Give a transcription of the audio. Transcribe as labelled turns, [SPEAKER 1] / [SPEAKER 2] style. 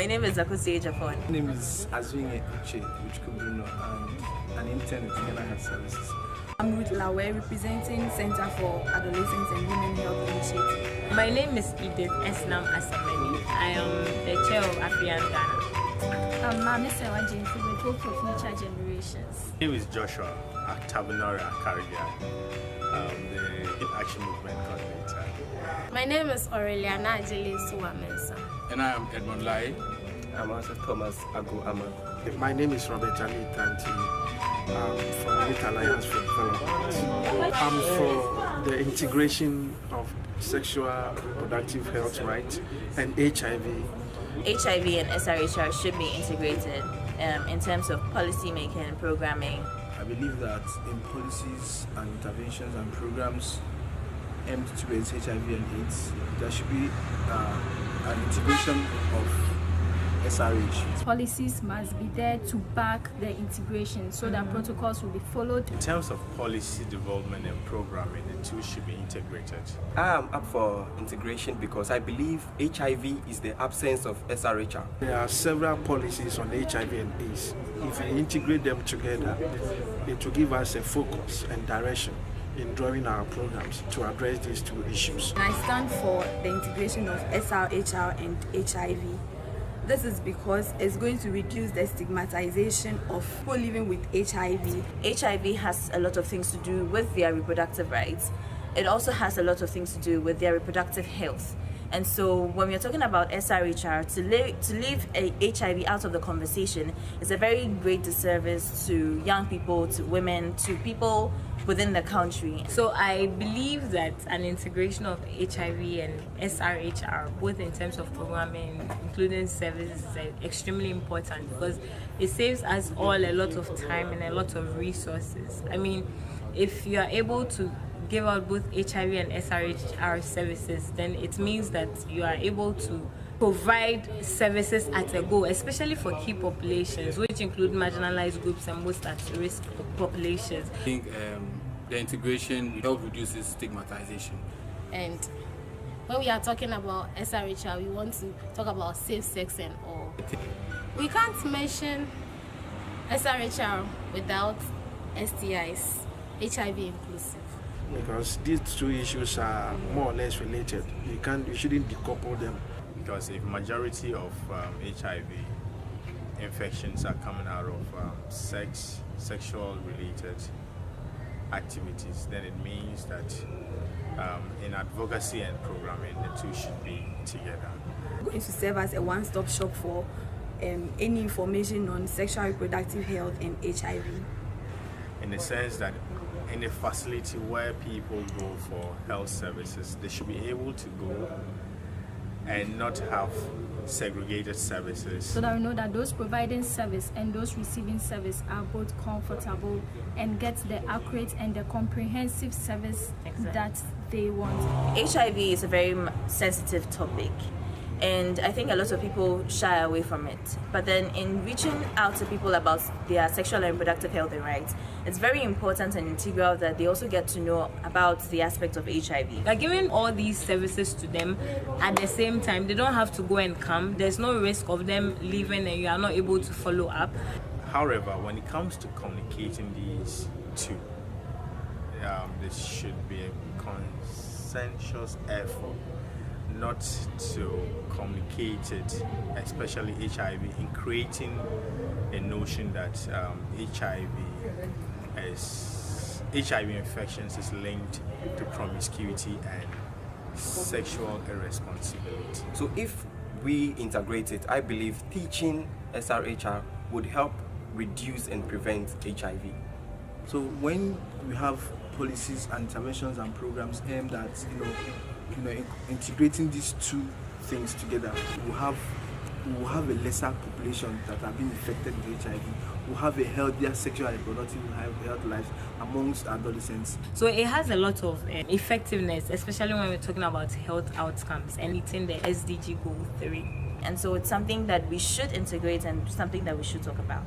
[SPEAKER 1] name is Akusi Ejafon.
[SPEAKER 2] My name is Azwinge Uche Uchkubruno. I'm an intern at Ghana Health Services.
[SPEAKER 3] I'm Ruth Lawe, representing Center for Adolescents and Women Health Initiative.
[SPEAKER 4] My name is Edith Esnam Asameni. I am the chair of African Ghana.
[SPEAKER 5] I'm Mami Sewa Jensi with Hope for Future Generations.
[SPEAKER 6] My name is Joshua Tabinora Caribbean, the Action Movement Coordinator.
[SPEAKER 7] My name is Aureliana Ajeli Suwamensa.
[SPEAKER 8] And I am Edmond Lai.
[SPEAKER 9] I'm also Thomas Agu Ama.
[SPEAKER 10] My name is Robert Ali Tanti. From Youth Alliance for Development. I'm for the integration of sexual reproductive health rights and HIV.
[SPEAKER 1] HIV and SRHR should be integrated in terms of policy making and programming.
[SPEAKER 2] I believe that in policies and interventions and programs aimed towards HIV and AIDS, there should be an integration of SRH.
[SPEAKER 5] Policies must be there to back the integration so that protocols will be followed.
[SPEAKER 6] In terms of policy development and programming, the two should be integrated.
[SPEAKER 9] I am up for integration because I believe HIV is the absence of SRHR.
[SPEAKER 10] There are several policies on HIV and AIDS. If we integrate them together, it will give us a focus and direction in drawing our programs to address these two issues.
[SPEAKER 3] I stand for the integration of SRHR and HIV. This is because it's going to reduce the stigmatization of people living with HIV.
[SPEAKER 1] HIV has a lot of things to do with their reproductive rights. It also has a lot of things to do with their reproductive health. And so when we're talking about SRHR, to leave HIV out of the conversation is a very great disservice to young people, to women, to people within the country.
[SPEAKER 4] So I believe that an integration of HIV and SRHR, both in terms of programming, including services, is extremely important because it saves us all a lot of time and a lot of resources. I mean, if you are able to give out both HIV and SRHR services, then it means that you are able to provide services at a go, especially for key populations, which include marginalized groups and most at-risk populations.
[SPEAKER 8] I think the integration will help reduce stigmatization.
[SPEAKER 7] And when we are talking about SRHR, we want to talk about safe sex and all. We can't mention SRHR without STIs, HIV inclusive.
[SPEAKER 10] Because these two issues are more or less related. You shouldn't decouple them.
[SPEAKER 6] Because if majority of HIV infections are coming out of sexual related activities, then it means that in advocacy and programming, the two should be together.
[SPEAKER 3] Going to serve as a one-stop shop for any information on sexual reproductive health and HIV.
[SPEAKER 6] In the sense that in a facility where people go for health services, they should be able to go and not have segregated services.
[SPEAKER 5] So that we know that those providing service and those receiving service are both comfortable and get the accurate and the comprehensive service that they want.
[SPEAKER 1] HIV is a very sensitive topic, and I think a lot of people shy away from it. But then in reaching out to people about their sexual and reproductive health and rights, it's very important and integral that they also get to know about the aspect of HIV.
[SPEAKER 4] By giving all these services to them at the same time, they don't have to go and come. There's no risk of them leaving and you are not able to follow up.
[SPEAKER 6] However, when it comes to communicating these two, there should be a consensuous effort not to communicate it, especially HIV, in creating a notion that HIV infections is linked to promiscuity and sexual irresponsibility.
[SPEAKER 9] So if we integrate it, I believe teaching SRHR would help reduce and prevent HIV.
[SPEAKER 2] So when we have policies and interventions and programs aimed at integrating these two things together, we will have a lesser population that are being infected with HIV. We'll have a healthier sexual and reproductive health life amongst adolescents.
[SPEAKER 4] So it has a lot of effectiveness, especially when we're talking about health outcomes and meeting the SDG Goal 3.
[SPEAKER 1] And so it's something that we should integrate and something that we should talk about.